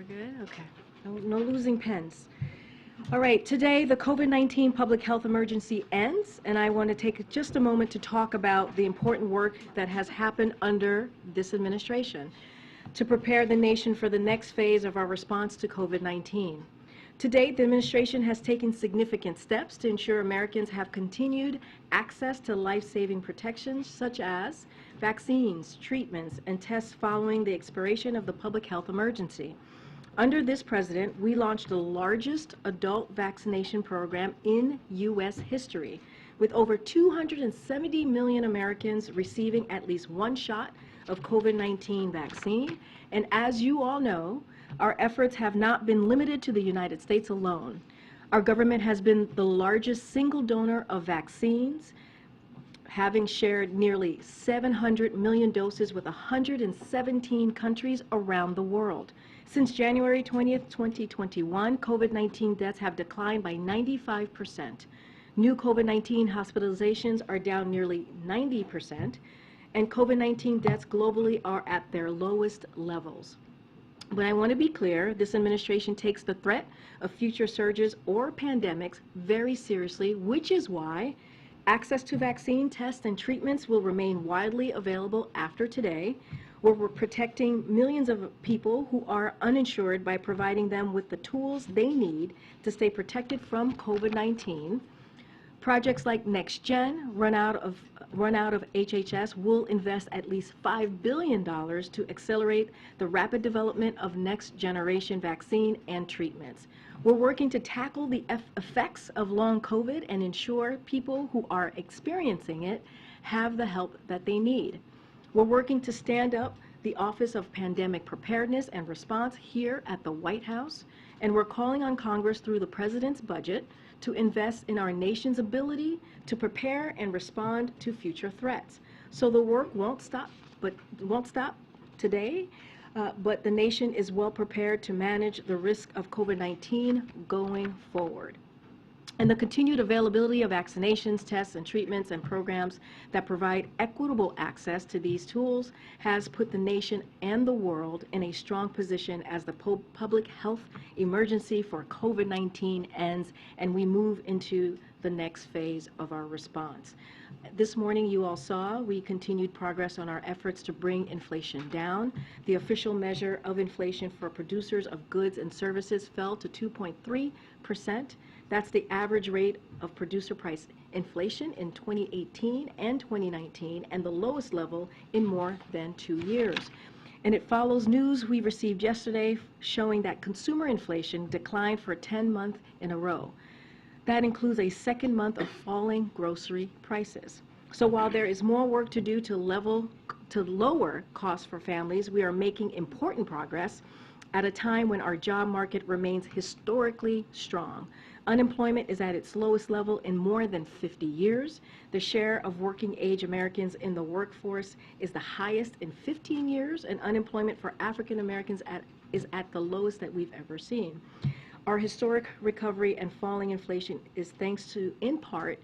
We're good? Okay. No losing pens. All right, today the COVID-19 public health emergency ends, and I want to take just a moment to talk about the important work that has happened under this administration to prepare the nation for the next phase of our response to COVID-19. To date, the administration has taken significant steps to ensure Americans have continued access to life-saving protections such as vaccines, treatments, and tests following the expiration of the public health emergency. Under this president, we launched the largest adult vaccination program in U.S. history, with over 270 million Americans receiving at least one shot of COVID-19 vaccine. And as you all know, our efforts have not been limited to the United States alone. Our government has been the largest single donor of vaccines, having shared nearly 700 million doses with 117 countries around the world. Since January 20th, 2021, COVID-19 deaths have declined by 95%. New COVID-19 hospitalizations are down nearly 90%, and COVID-19 deaths globally are at their lowest levels. But I want to be clear, this administration takes the threat of future surges or pandemics very seriously, which is why access to vaccine tests and treatments will remain widely available after today, where we're protecting millions of people who are uninsured by providing them with the tools they need to stay protected from COVID-19. Projects like NextGen, run out of HHS, will invest at least $5 billion to accelerate the rapid development of next generation vaccine and treatments. We're working to tackle the effects of long COVID and ensure people who are experiencing it have the help that they need. We're working to stand up the Office of Pandemic Preparedness and Response here at the White House, and we're calling on Congress through the President's budget to invest in our nation's ability to prepare and respond to future threats. So the work won't stop today, but the nation is well prepared to manage the risk of COVID-19 going forward. And the continued availability of vaccinations, tests, and treatments and programs that provide equitable access to these tools has put the nation and the world in a strong position as the public health emergency for COVID-19 ends and we move into the next phase of our response. This morning, you all saw we continued progress on our efforts to bring inflation down. The official measure of inflation for producers of goods and services fell to 2.3%. That's the average rate of producer price inflation in 2018 and 2019, and the lowest level in more than 2 years. And it follows news we received yesterday showing that consumer inflation declined for 10 months in a row. That includes a second month of falling grocery prices. So while there is more work to do to lower costs for families, we are making important progress at a time when our job market remains historically strong. Unemployment is at its lowest level in more than 50 years. The share of working age Americans in the workforce is the highest in 15 years, and unemployment for African Americans is at the lowest that we've ever seen. Our historic recovery and falling inflation is thanks to, in part,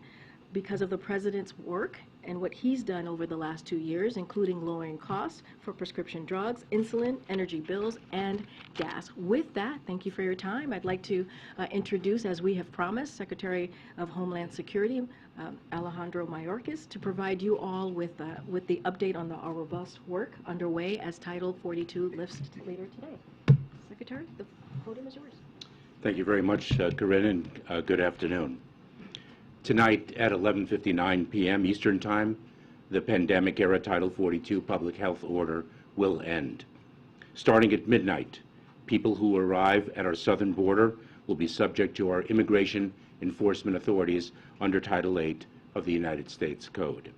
because of the President's work and what he's done over the last 2 years, including lowering costs for prescription drugs, insulin, energy bills, and gas. With that, thank you for your time. I'd like to introduce, as we have promised, Secretary of Homeland Security, Alejandro Mayorkas, to provide you all with the update on our robust work underway as Title 42 lifts later today. Secretary, the podium is yours. Thank you very much, Karine, and good afternoon. Tonight at 11:59 p.m. Eastern Time, the pandemic-era Title 42 public health order will end. Starting at midnight, people who arrive at our southern border will be subject to our immigration enforcement authorities under Title 8 of the United States Code.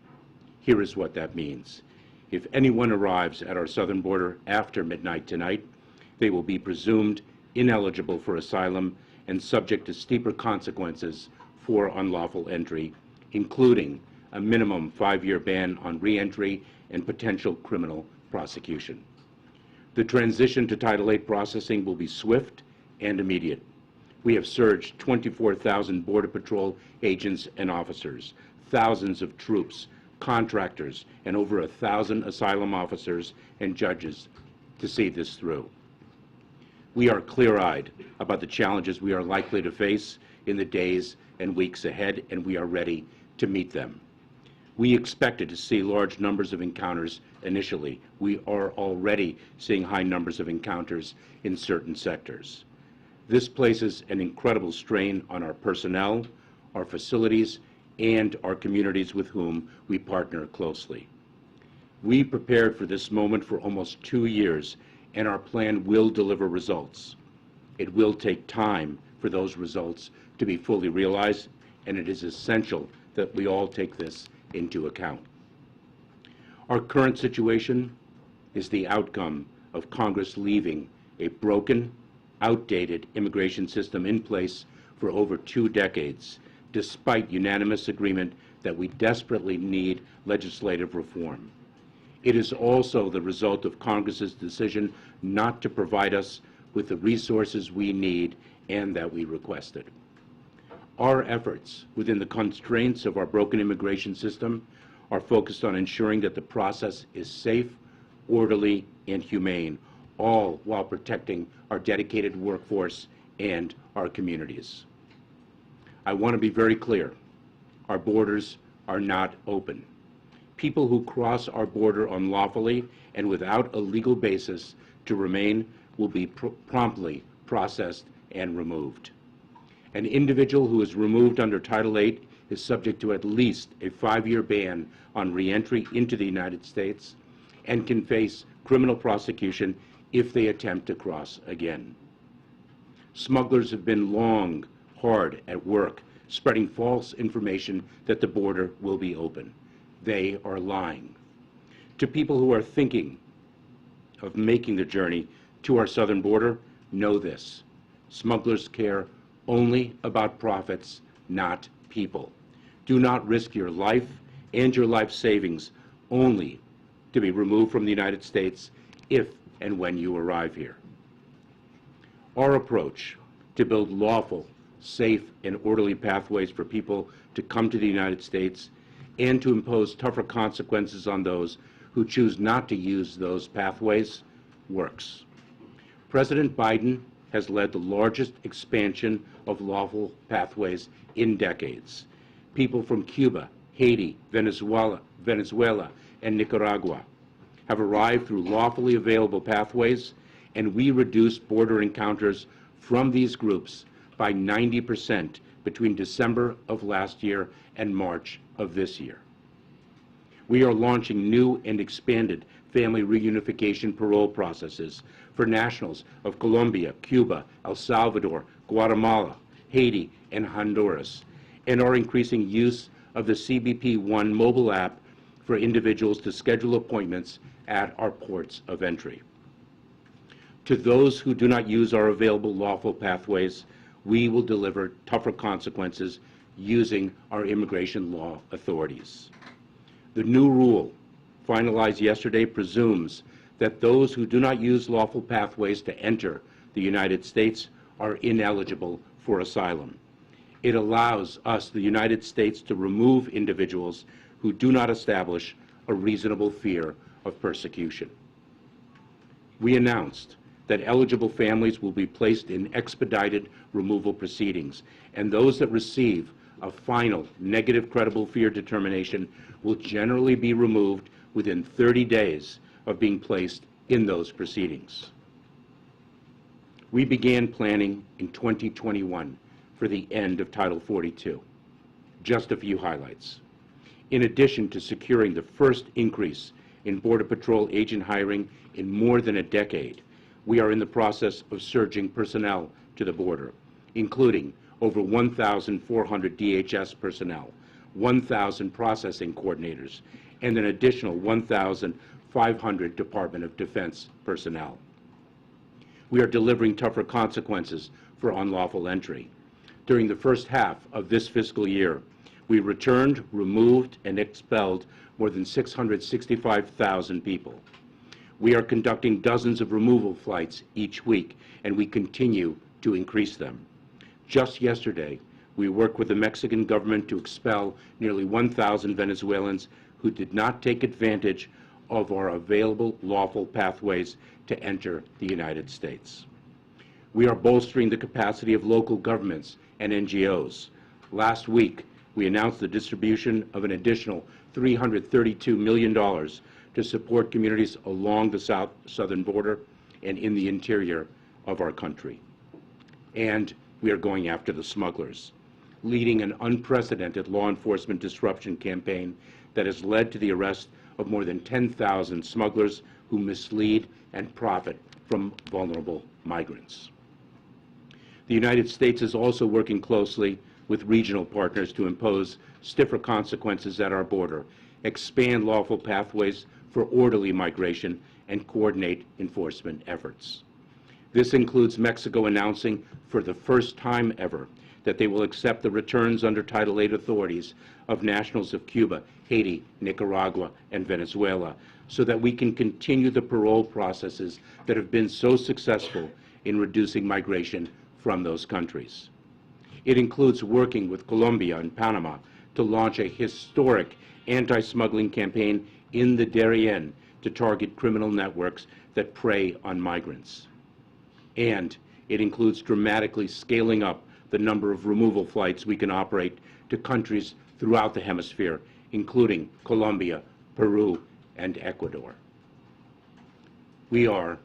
Here is what that means. If anyone arrives at our southern border after midnight tonight, they will be presumed ineligible for asylum and subject to steeper consequences for unlawful entry, including a minimum 5-year ban on re-entry and potential criminal prosecution. The transition to Title 8 processing will be swift and immediate. We have surged 24,000 Border Patrol agents and officers, thousands of troops, contractors, and over 1,000 asylum officers and judges to see this through. We are clear-eyed about the challenges we are likely to face in the days and weeks ahead, and we are ready to meet them. We expected to see large numbers of encounters initially. We are already seeing high numbers of encounters in certain sectors. This places an incredible strain on our personnel, our facilities, and our communities with whom we partner closely. We prepared for this moment for almost 2 years, and our plan will deliver results. It will take time for those results to be fully realized, and it is essential that we all take this into account. Our current situation is the outcome of Congress leaving a broken, outdated immigration system in place for over 2 decades, despite unanimous agreement that we desperately need legislative reform. It is also the result of Congress's decision not to provide us with the resources we need and that we requested. Our efforts within the constraints of our broken immigration system are focused on ensuring that the process is safe, orderly, and humane, all while protecting our dedicated workforce and our communities. I want to be very clear. Our borders are not open. People who cross our border unlawfully and without a legal basis to remain will be promptly processed and removed. An individual who is removed under Title VIII is subject to at least a 5-year ban on re-entry into the United States and can face criminal prosecution if they attempt to cross again. Smugglers have been long, hard at work, spreading false information that the border will be open. They are lying. To people who are thinking of making the journey to our southern border, know this: smugglers care only about profits, not people. Do not risk your life and your life savings only to be removed from the United States if and when you arrive here. Our approach to build lawful, safe, and orderly pathways for people to come to the United States and to impose tougher consequences on those who choose not to use those pathways works. President Biden has led the largest expansion of lawful pathways in decades. People from Cuba, Haiti, Venezuela, and Nicaragua have arrived through lawfully available pathways, and we reduced border encounters from these groups by 90% between December of last year and March of this year. We are launching new and expanded family reunification parole processes for nationals of Colombia, Cuba, El Salvador, Guatemala, Haiti, and Honduras, and are increasing use of the CBP-1 mobile app for individuals to schedule appointments at our ports of entry. To those who do not use our available lawful pathways, we will deliver tougher consequences using our immigration law authorities. The new rule, finalized yesterday, presumes that those who do not use lawful pathways to enter the United States are ineligible for asylum. It allows us, the United States, to remove individuals who do not establish a reasonable fear of persecution. We announced that eligible families will be placed in expedited removal proceedings, and those that receive a final negative credible fear determination will generally be removed within 30 days of being placed in those proceedings. We began planning in 2021 for the end of Title 42. Just a few highlights. In addition to securing the first increase in Border Patrol agent hiring in more than a decade, we are in the process of surging personnel to the border, including over 1,400 DHS personnel, 1,000 processing coordinators, and an additional 1,500 Department of Defense personnel. We are delivering tougher consequences for unlawful entry. During the first half of this fiscal year, we returned, removed, and expelled more than 665,000 people. We are conducting dozens of removal flights each week, and we continue to increase them. Just yesterday, we worked with the Mexican government to expel nearly 1,000 Venezuelans who did not take advantage of our available lawful pathways to enter the United States. We are bolstering the capacity of local governments and NGOs. Last week, we announced the distribution of an additional $332 million to support communities along the southern border and in the interior of our country. And we are going after the smugglers, leading an unprecedented law enforcement disruption campaign that has led to the arrest of more than 10,000 smugglers who mislead and profit from vulnerable migrants. The United States is also working closely with regional partners to impose stiffer consequences at our border, expand lawful pathways for orderly migration, and coordinate enforcement efforts. This includes Mexico announcing for the first time ever that they will accept the returns under Title VIII authorities of nationals of Cuba, Haiti, Nicaragua, and Venezuela, so that we can continue the parole processes that have been so successful in reducing migration from those countries. It includes working with Colombia and Panama to launch a historic anti-smuggling campaign in the Darien to target criminal networks that prey on migrants. And it includes dramatically scaling up the number of removal flights we can operate to countries throughout the hemisphere, including Colombia, Peru, and Ecuador. We are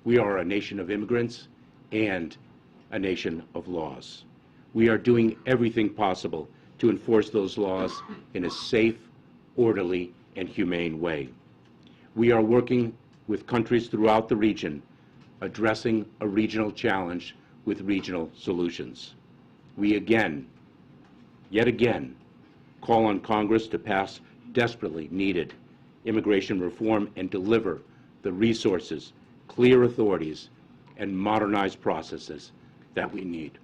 a nation of immigrants and a nation of laws. We are doing everything possible to enforce those laws in a safe, orderly, and humane way. We are working with countries throughout the region, addressing a regional challenge with regional solutions. We yet again, call on Congress to pass desperately needed immigration reform and deliver the resources, clear authorities, and modernized processes that we need.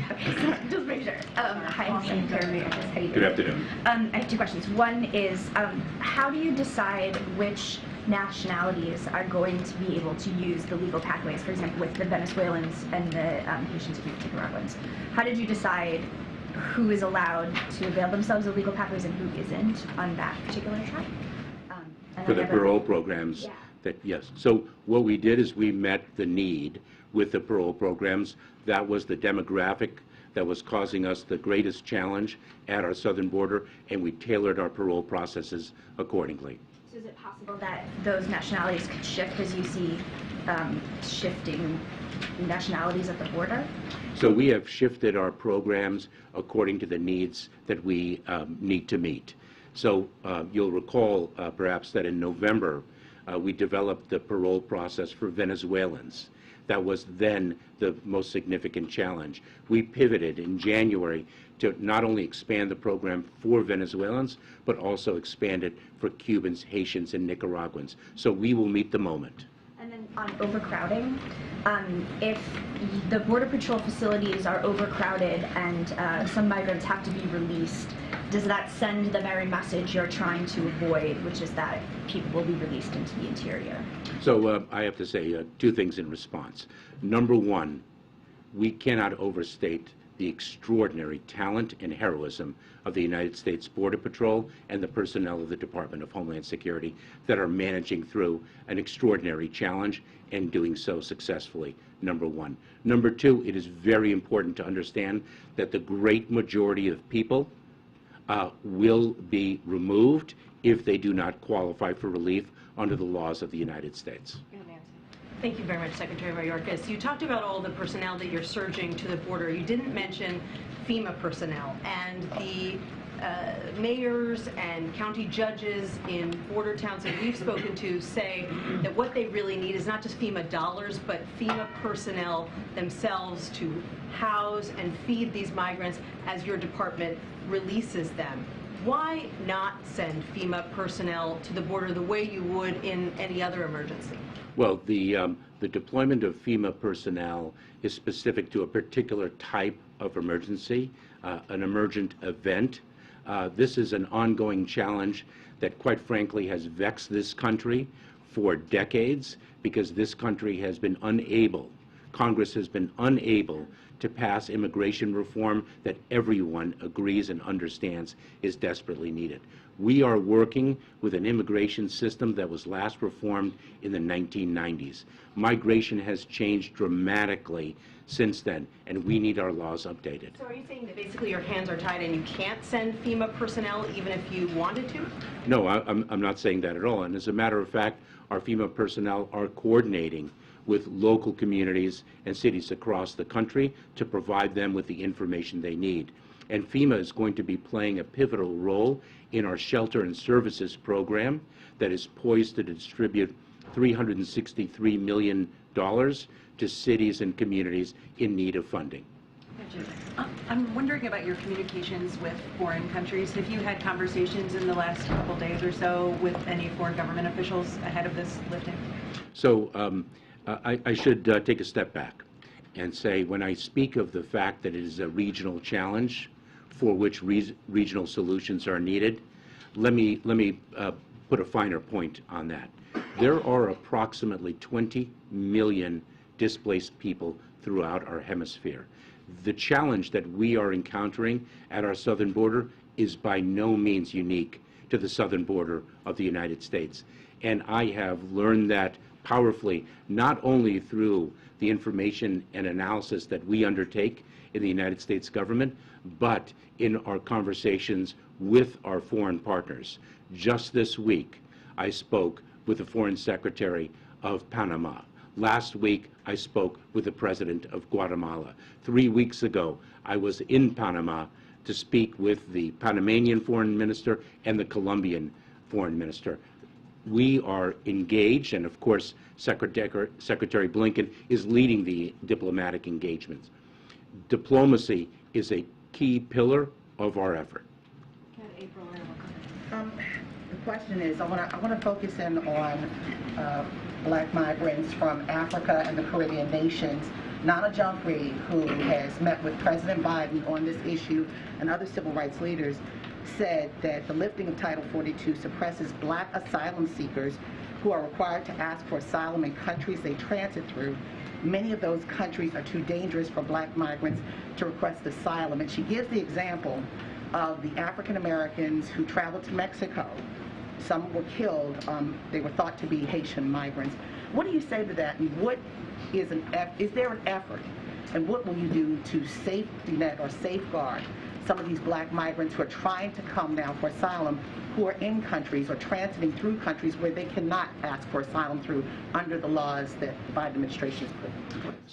Okay, so just make sure. Hi, I'm Jean-Pierre. How you doing? Good afternoon. I have two questions. One is, how do you decide which nationalities are going to be able to use the legal pathways, for example, with the Venezuelans and the Haitians and Nicaraguans? How did you decide who is allowed to avail themselves of legal pathways and who isn't on that particular track? For the parole programs? Yeah. Yes. So what we did is we met the need with the parole programs. That was the demographic that was causing us the greatest challenge at our southern border, and we tailored our parole processes accordingly. So is it possible that those nationalities could shift as you see shifting nationalities at the border? So we have shifted our programs according to the needs that we need to meet. So you'll recall perhaps that in November we developed the parole process for Venezuelans. That was then the most significant challenge. We pivoted in January to not only expand the program for Venezuelans, but also expand it for Cubans, Haitians, and Nicaraguans. So we will meet the moment. And then on overcrowding, if the Border Patrol facilities are overcrowded and some migrants have to be released, does that send the very message you're trying to avoid, which is that people will be released into the interior? So I have to say two things in response. Number one, we cannot overstate the extraordinary talent and heroism of the United States Border Patrol and the personnel of the Department of Homeland Security that are managing through an extraordinary challenge and doing so successfully, number one. Number two, it is very important to understand that the great majority of people will be removed if they do not qualify for relief under the laws of the United States. Thank you very much, Secretary Mayorkas. You talked about all the personnel that you're surging to the border. You didn't mention FEMA personnel, and the mayors and county judges in border towns that we've spoken to say that what they really need is not just FEMA dollars, but FEMA personnel themselves to house and feed these migrants as your department releases them. Why not send FEMA personnel to the border the way you would in any other emergency? Well, the deployment of FEMA personnel is specific to a particular type of emergency, an emergent event. This is an ongoing challenge that, quite frankly, has vexed this country for decades because this country has been unable, Congress has been unable to pass immigration reform that everyone agrees and understands is desperately needed. We are working with an immigration system that was last reformed in the 1990s. Migration has changed dramatically since then, and we need our laws updated. So are you saying that basically your hands are tied and you can't send FEMA personnel even if you wanted to? No, I'm not saying that at all. And as a matter of fact, our FEMA personnel are coordinating with local communities and cities across the country to provide them with the information they need. And FEMA is going to be playing a pivotal role in our shelter and services program that is poised to distribute $363 million to cities and communities in need of funding. I'm wondering about your communications with foreign countries. Have you had conversations in the last couple days or so with any foreign government officials ahead of this lifting? So I should take a step back and say, when I speak of the fact that it is a regional challenge for which regional solutions are needed, let me put a finer point on that. There are approximately 20 million displaced people throughout our hemisphere. The challenge that we are encountering at our southern border is by no means unique to the southern border of the United States. And I have learned that powerfully, not only through the information and analysis that we undertake in the United States government, but in our conversations with our foreign partners. Just this week, I spoke with the Foreign Secretary of Panama. Last week, I spoke with the President of Guatemala. 3 weeks ago, I was in Panama to speak with the Panamanian Foreign Minister and the Colombian Foreign Minister. We are engaged, and of course, Secretary Blinken is leading the diplomatic engagements. Diplomacy is a key pillar of our effort. The question is, I want to focus in on black migrants from Africa and the Caribbean nations. Nana Jean-Pierre, who has met with President Biden on this issue and other civil rights leaders, said that the lifting of Title 42 suppresses black asylum seekers who are required to ask for asylum in countries they transit through. Many of those countries are too dangerous for black migrants to request asylum. And she gives the example of the African Americans who traveled to Mexico. Some were killed. They were thought to be Haitian migrants. What do you say to that? And what is there an effort? And what will you do to safety net or safeguard some of these black migrants who are trying to come now for asylum, who are in countries or transiting through countries where they cannot ask for asylum through under the laws that the Biden administration has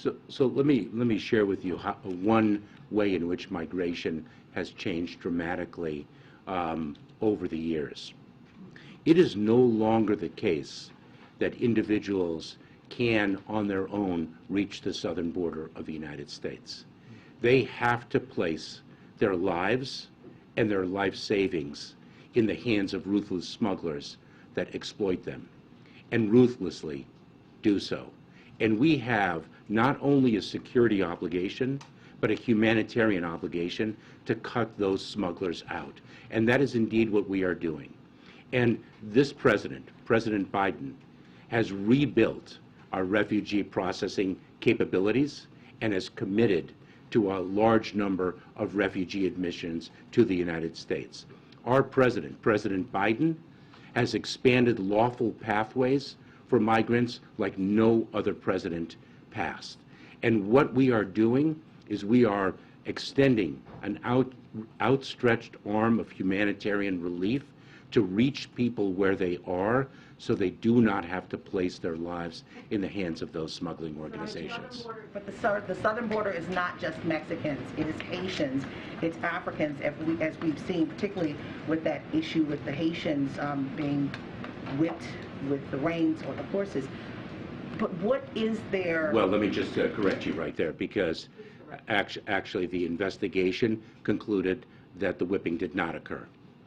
put? So let me share with you one way in which migration has changed dramatically over the years. It is no longer the case that individuals can, on their own, reach the southern border of the United States. They have to place their lives and their life savings in the hands of ruthless smugglers that exploit them, and ruthlessly do so. And we have not only a security obligation, but a humanitarian obligation to cut those smugglers out. And that is indeed what we are doing. And this President Biden, has rebuilt our refugee processing capabilities and has committed to a large number of refugee admissions to the United States. Our President Biden, has expanded lawful pathways for migrants like no other president past. And what we are doing is we are extending an outstretched arm of humanitarian relief to reach people where they are, so they do not have to place their lives in the hands of those smuggling organizations. But the southern border is not just Mexicans, it is Haitians, it's Africans, as we've seen, particularly with that issue with the Haitians being whipped with the reins or the horses. But what is there? Well, let me just correct you right there, because actually the investigation concluded that the whipping did not occur.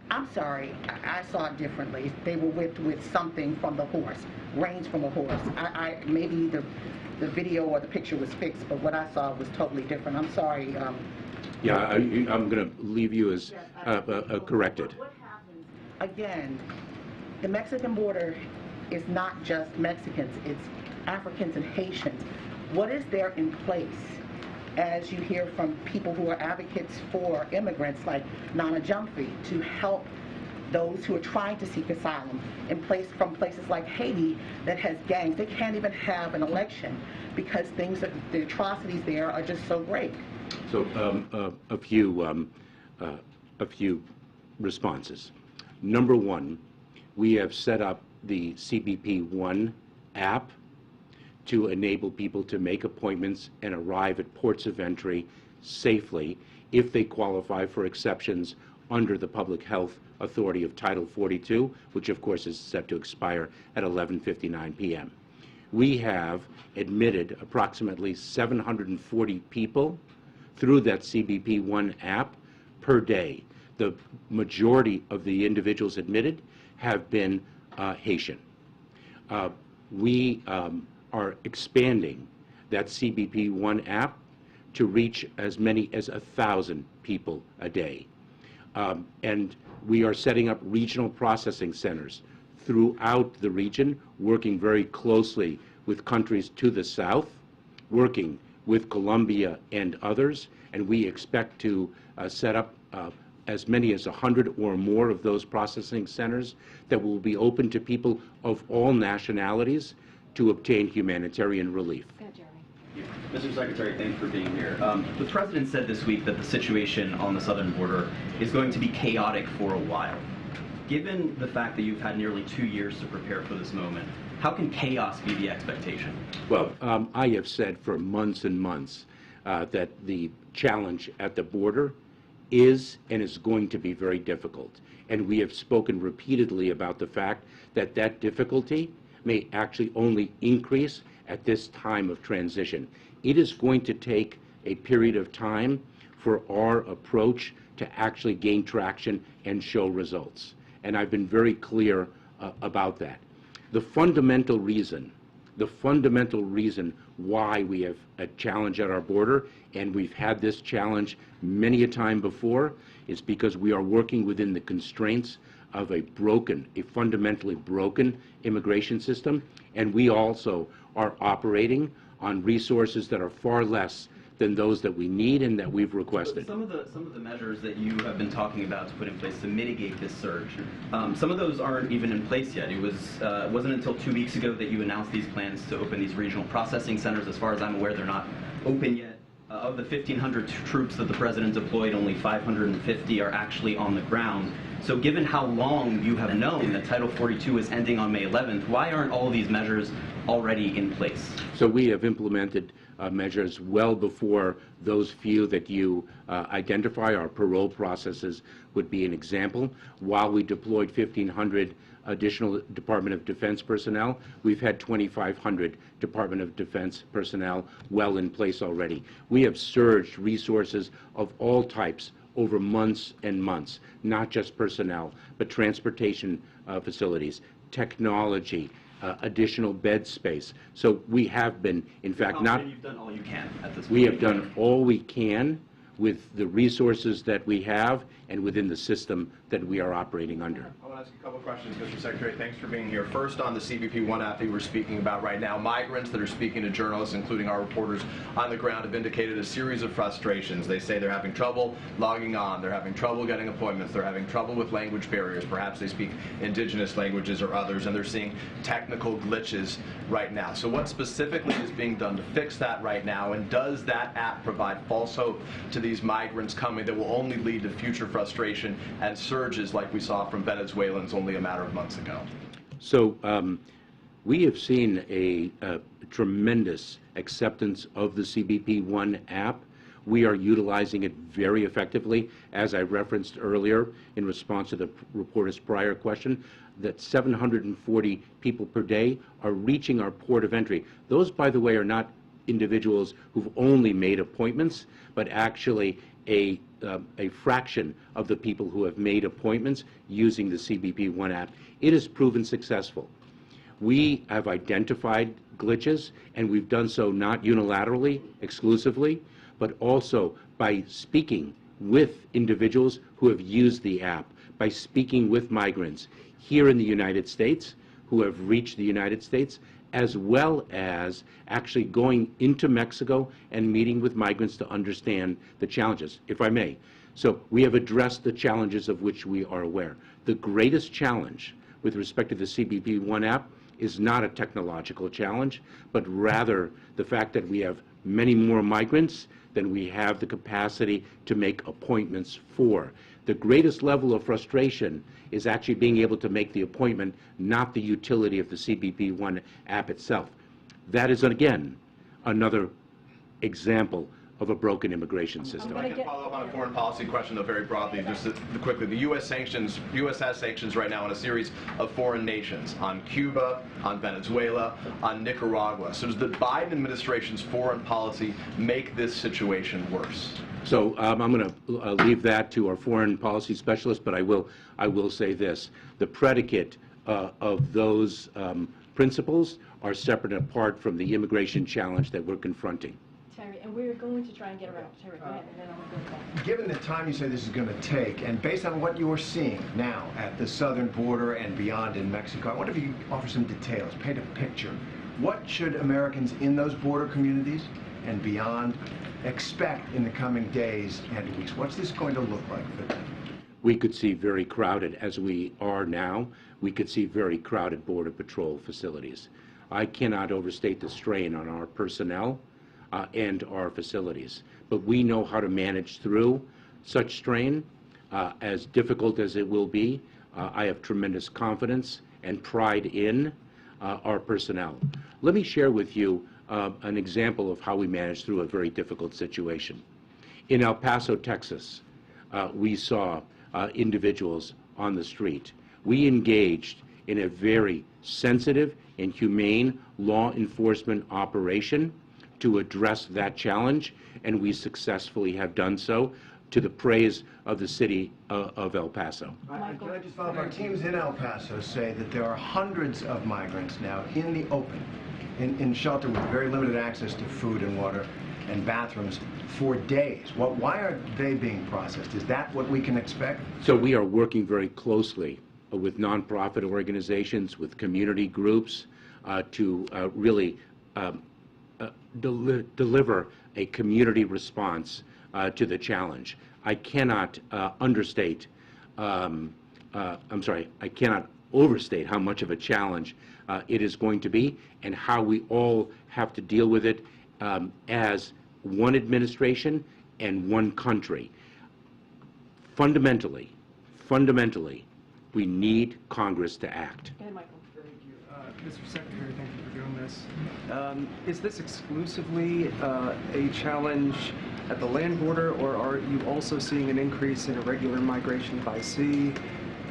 I'm sorry, I saw it differently. They were whipped with something from the horse, reins from a horse. Maybe the video or the picture was fixed, but what I saw was totally different. I'm sorry. Yeah, I'm going to leave you as corrected. What happens, again, the Mexican border is not just Mexicans, it's Africans and Haitians. What is there in place, as you hear from people who are advocates for immigrants like Nana Jean-Pierre, to help those who are trying to seek asylum from places like Haiti that has gangs. They can't even have an election because the atrocities there are just so great. So a few responses. Number one, we have set up the CBP One app to enable people to make appointments and arrive at ports of entry safely if they qualify for exceptions under the Public Health Authority of Title 42, which of course is set to expire at 11:59 p.m. We have admitted approximately 740 people through that CBP One app per day. The majority of the individuals admitted have been Haitian. We are expanding that CBP One app to reach as many as 1,000 people a day. And we are setting up regional processing centers throughout the region, working very closely with countries to the south, working with Colombia and others, and we expect to set up as many as 100 or more of those processing centers that will be open to people of all nationalities to obtain humanitarian relief. Mr. Secretary, thanks for being here. The President said this week that the situation on the southern border is going to be chaotic for a while. Given the fact that you've had nearly 2 years to prepare for this moment, how can chaos be the expectation? Well, I have said for months and months that the challenge at the border is and is going to be very difficult. And we have spoken repeatedly about the fact that that difficulty may actually only increase at this time of transition. It is going to take a period of time for our approach to actually gain traction and show results. And I've been very clear about that. The fundamental reason why we have a challenge at our border, and we've had this challenge many a time before, is because we are working within the constraints of a fundamentally broken immigration system, and we also are operating on resources that are far less than those that we need and that we've requested. Some of the measures that you have been talking about to put in place to mitigate this surge, some of those aren't even in place yet. It wasn't until 2 weeks ago that you announced these plans to open these regional processing centers. As far as I'm aware, they're not open yet. Of the 1,500 troops that the President deployed, only 550 are actually on the ground. So given how long you have known that Title 42 is ending on May 11th, why aren't all of these measures already in place? So we have implemented measures well before those few that you identify. Our parole processes would be an example. While we deployed 1,500 additional Department of Defense personnel, we've had 2,500 Department of Defense personnel well in place already. We have surged resources of all types over months and months, not just personnel, but transportation facilities, technology, additional bed space. So we have been, in fact, you've done all you can at this point. We have done all we can with the resources that we have and within the system that we are operating under. I want to ask you a couple of questions, Mr. Secretary. Thanks for being here. First, on the CBP One app that we're speaking about right now, migrants that are speaking to journalists, including our reporters on the ground, have indicated a series of frustrations. They say they're having trouble logging on, they're having trouble getting appointments, they're having trouble with language barriers. Perhaps they speak indigenous languages or others, and they're seeing technical glitches right now. So what specifically is being done to fix that right now, and does that app provide false hope to these migrants coming that will only lead to future frustration and surges like we saw from Venezuelans only a matter of months ago? So we have seen a tremendous acceptance of the CBP One app. We are utilizing it very effectively. As I referenced earlier in response to the reporter's prior question, that 740 people per day are reaching our port of entry. Those, by the way, are not individuals who've only made appointments, but actually a fraction of the people who have made appointments using the CBP One app. It has proven successful. We have identified glitches, and we've done so not unilaterally, exclusively, but also by speaking with individuals who have used the app, by speaking with migrants here in the United States who have reached the United States, as well as actually going into Mexico and meeting with migrants to understand the challenges, if I may. So we have addressed the challenges of which we are aware. The greatest challenge with respect to the CBP-1 app is not a technological challenge, but rather the fact that we have many more migrants than we have the capacity to make appointments for. The greatest level of frustration is actually being able to make the appointment, not the utility of the CBP-1 app itself. That is, again, another example of a broken immigration system. I can follow up on a foreign policy question, though, very broadly, just quickly. The U.S. has sanctions right now on a series of foreign nations, on Cuba, on Venezuela, on Nicaragua. So does the Biden administration's foreign policy make this situation worse? So I'm going to leave that to our foreign policy specialist, but I will say this. The predicate of those principles are separate and apart from the immigration challenge that we're confronting. Terry, and we're going to try and get around. Terry, go ahead, and then I'm going to go back. Given the time you say this is going to take, and based on what you're seeing now at the southern border and beyond in Mexico, I wonder if you could offer some details, paint a picture. What should Americans in those border communities and beyond expect in the coming days and weeks? What's this going to look like for them? We could see very crowded, as we are now, we could see very crowded Border Patrol facilities. I cannot overstate the strain on our personnel and our facilities. But we know how to manage through such strain, as difficult as it will be. I have tremendous confidence and pride in our personnel. Let me share with you an example of how we manage through a very difficult situation. In El Paso, Texas, we saw individuals on the street. We engaged in a very sensitive and humane law enforcement operation to address that challenge, and we successfully have done so to the praise of the city of El Paso. Can I just follow up? Our teams in El Paso say that there are hundreds of migrants now in the open, in shelter with very limited access to food and water and bathrooms for days. Why are they being processed? Is that what we can expect? So we are working very closely with nonprofit organizations, with community groups, to really deliver a community response to the challenge. I cannot overstate how much of a challenge it is going to be, and how we all have to deal with it as one administration and one country. Fundamentally, we need Congress to act. Go ahead, Michael. Mr. Secretary, thank you for doing this. Is this exclusively a challenge at the land border, or are you also seeing an increase in irregular migration by sea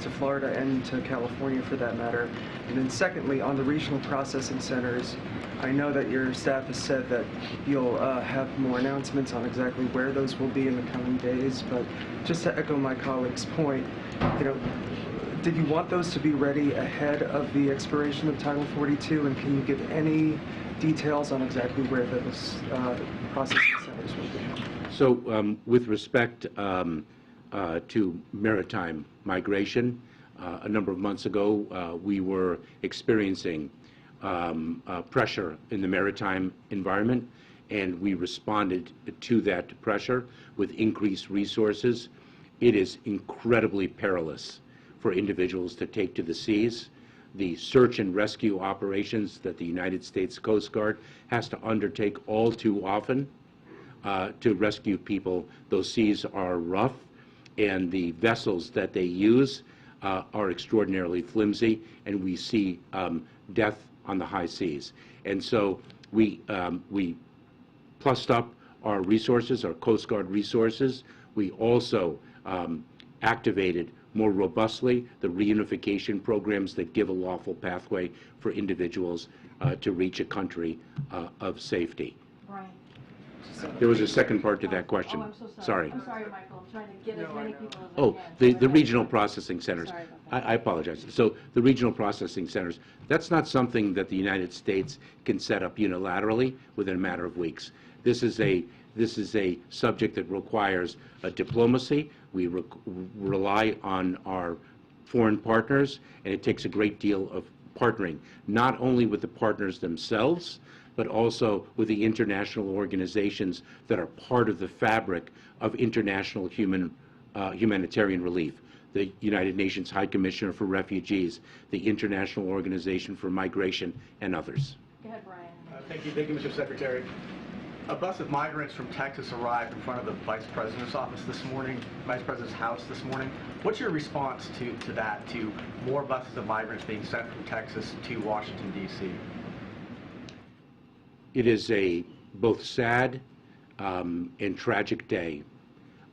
to Florida and to California for that matter? And then secondly, on the regional processing centers, I know that your staff has said that you'll have more announcements on exactly where those will be in the coming days, but just to echo my colleague's point, did you want those to be ready ahead of the expiration of Title 42, and can you give any details on exactly where those processing centers will be? So with respect to maritime migration, a number of months ago we were experiencing pressure in the maritime environment, and we responded to that pressure with increased resources. It is incredibly perilous for individuals to take to the seas. The search and rescue operations that the United States Coast Guard has to undertake all too often to rescue people, those seas are rough, and the vessels that they use are extraordinarily flimsy, and we see death on the high seas. And so we plussed up our resources, our Coast Guard resources. We also activated more robustly the reunification programs that give a lawful pathway for individuals to reach a country of safety. Brian. There was a second part to that question. Oh, I'm so sorry. Sorry. I'm sorry, Michael. I'm trying to get as many people as I can. The regional processing centers. Sorry about that. I apologize. So the regional processing centers, that's not something that the United States can set up unilaterally within a matter of weeks. This is a subject that requires diplomacy. We rely on our foreign partners, and it takes a great deal of partnering, not only with the partners themselves, but also with the international organizations that are part of the fabric of international humanitarian relief. the United Nations High Commissioner for Refugees, the International Organization for Migration, and others. Go ahead, Brian. Thank you, Mr. Secretary. A bus of migrants from Texas arrived in front of the Vice President's office this morning, Vice President's house this morning. What's your response to that, to more buses of migrants being sent from Texas to Washington, D.C.? It is a both sad and tragic day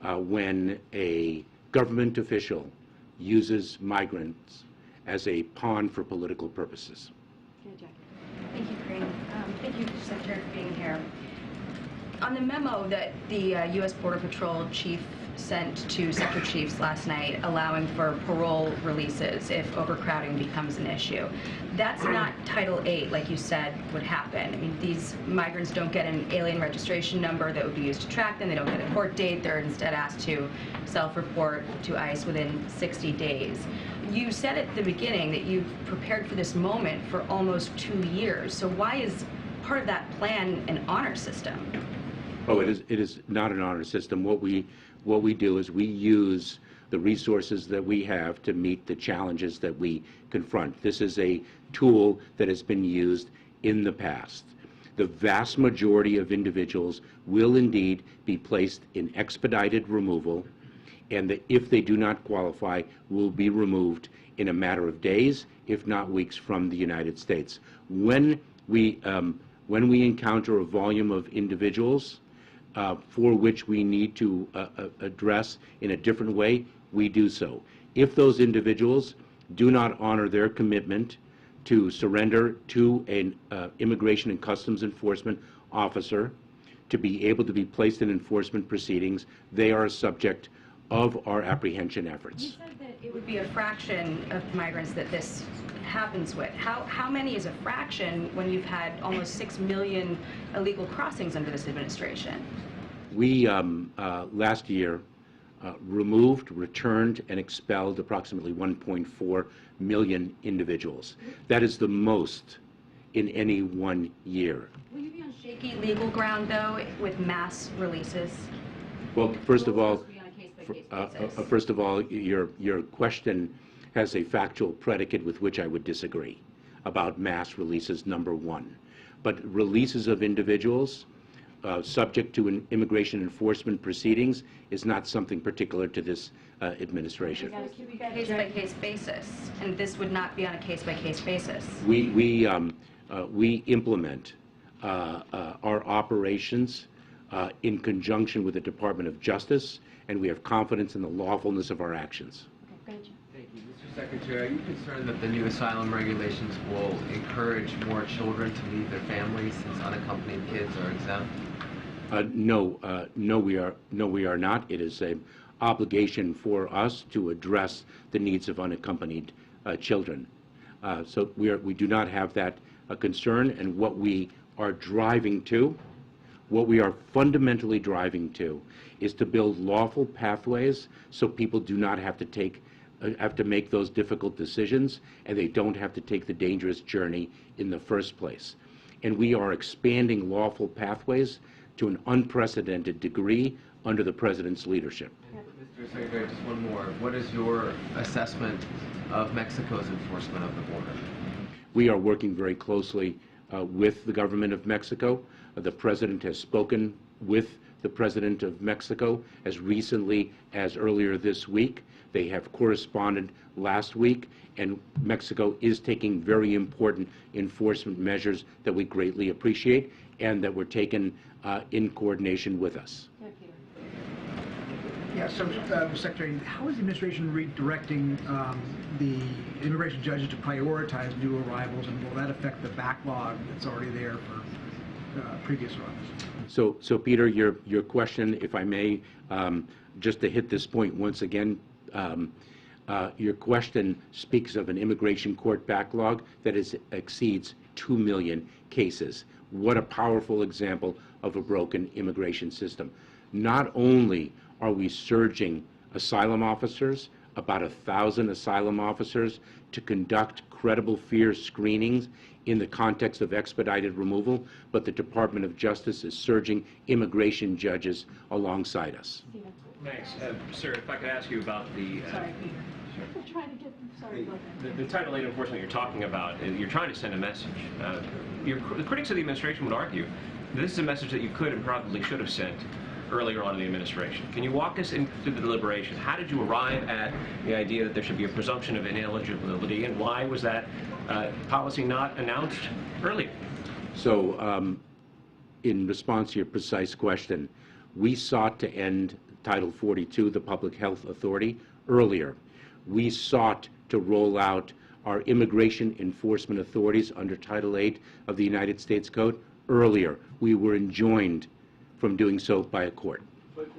when a government official uses migrants as a pawn for political purposes. Thank you, Karine. Thank you, Secretary, for being here. On the memo that the U.S. Border Patrol chief sent to sector chiefs last night allowing for parole releases if overcrowding becomes an issue, that's not Title VIII like you said would happen. I mean, these migrants don't get an alien registration number that would be used to track them. They don't get a court date. They're instead asked to self-report to ICE within 60 days. You said at the beginning that you've prepared for this moment for almost 2 years. So why is part of that plan an honor system? Oh, it is not an honor system. What we do is we use the resources that we have to meet the challenges that we confront. This is a tool that has been used in the past. The vast majority of individuals will indeed be placed in expedited removal, and that if they do not qualify, will be removed in a matter of days, if not weeks, from the United States. When we encounter a volume of individuals for which we need to address in a different way, we do so. If those individuals do not honor their commitment to surrender to an immigration and customs enforcement officer to be able to be placed in enforcement proceedings, they are a subject of our apprehension efforts. You said that it would be a fraction of migrants that this happens with. How many is a fraction when you've had almost 6 million illegal crossings under this administration? We, last year, removed, returned, and expelled approximately 1.4 million individuals. That is the most in any one year. Will you be on shaky legal ground, though, with mass releases? Well, first of all, First your question has a factual predicate with which I would disagree about mass releases, number one. But releases of individuals subject to an immigration enforcement proceedings is not something particular to this administration. Case-by-case basis, and this would not be on a case-by-case basis. We implement our operations in conjunction with the Department of Justice, and we have confidence in the lawfulness of our actions. Thank you. Mr. Secretary, are you concerned that the new asylum regulations will encourage more children to leave their families since unaccompanied kids are exempt? No, we are not. It is an obligation for us to address the needs of unaccompanied children. So we do not have that concern, and what we are driving to, what we are fundamentally driving to, is to build lawful pathways so people do not have to make those difficult decisions, and they don't have to take the dangerous journey in the first place. And we are expanding lawful pathways to an unprecedented degree under the President's leadership. Mr. Secretary, just one more. What is your assessment of Mexico's enforcement of the border? We are working very closely with the government of Mexico. The President has spoken with the President of Mexico as recently as earlier this week. They have corresponded last week, and Mexico is taking very important enforcement measures that we greatly appreciate and that were taken in coordination with us. Yeah, so, Secretary, how is the administration redirecting the immigration judges to prioritize new arrivals, and will that affect the backlog that's already there for previous arrivals? So Peter, your question, if I may, just to hit this point once again, your question speaks of an immigration court backlog that exceeds 2 million cases. What a powerful example of a broken immigration system. Not only are we surging asylum officers, about 1,000 asylum officers, to conduct credible fear screenings in the context of expedited removal, but the Department of Justice is surging immigration judges alongside us. Thanks. Sir, if I could ask you about the... Sorry, Peter. The Title 8 enforcement you're talking about, you're trying to send a message. The critics of the administration would argue this is a message that you could and probably should have sent earlier on in the administration. Can you walk us into the deliberation? How did you arrive at the idea that there should be a presumption of ineligibility, and why was that policy not announced earlier? So, in response to your precise question, we sought to end Title 42, the Public Health Authority, earlier. We sought to roll out our immigration enforcement authorities under Title 8 of the United States Code earlier. We were enjoined from doing so by a court. But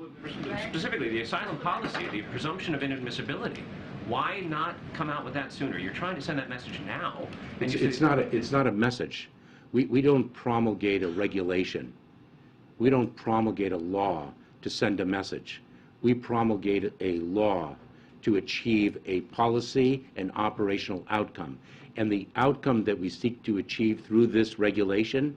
specifically, the asylum policy, the presumption of inadmissibility, why not come out with that sooner? You're trying to send that message now. And It's not a message. We don't promulgate a regulation. We don't promulgate a law to send a message. We promulgate a law to achieve a policy and operational outcome. And the outcome that we seek to achieve through this regulation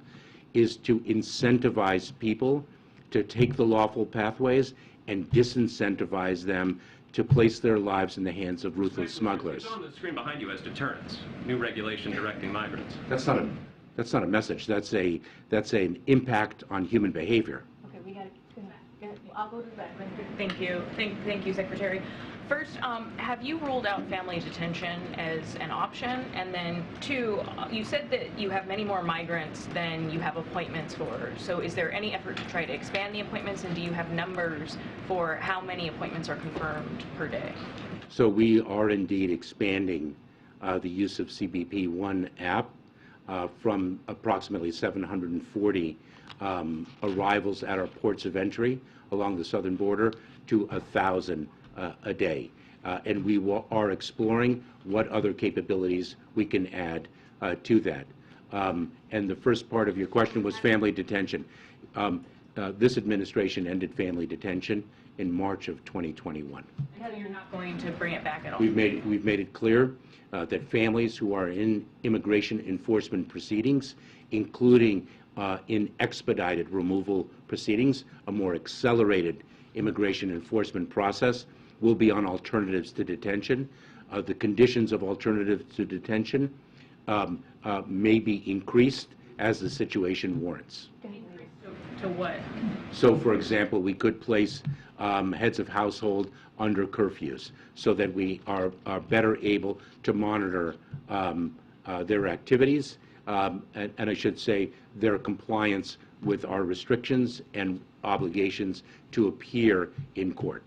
is to incentivize people to take the lawful pathways and disincentivize them to place their lives in the hands of ruthless smugglers. It's on the screen behind you as deterrence. New regulation directing migrants. That's not a message. That's an impact on human behavior. Okay, we got to go ahead. I'll go to that. Thank you. Thank you, Secretary. First, have you ruled out family detention as an option? And then two, you said that you have many more migrants than you have appointments for. So is there any effort to try to expand the appointments, and do you have numbers for how many appointments are confirmed per day? So we are indeed expanding the use of CBP One app from approximately 740 arrivals at our ports of entry along the southern border to 1,000 a day. And we are exploring what other capabilities we can add to that. And the first part of your question was family detention. This administration ended family detention in March of 2021. So you're not going to bring it back at all? We've made it clear that families who are in immigration enforcement proceedings, including in expedited removal proceedings, a more accelerated immigration enforcement process, will be on alternatives to detention. The conditions of alternatives to detention may be increased as the situation warrants. To what? So, for example, we could place heads of household under curfews so that we are better able to monitor their activities and I should say their compliance with our restrictions and obligations to appear in court.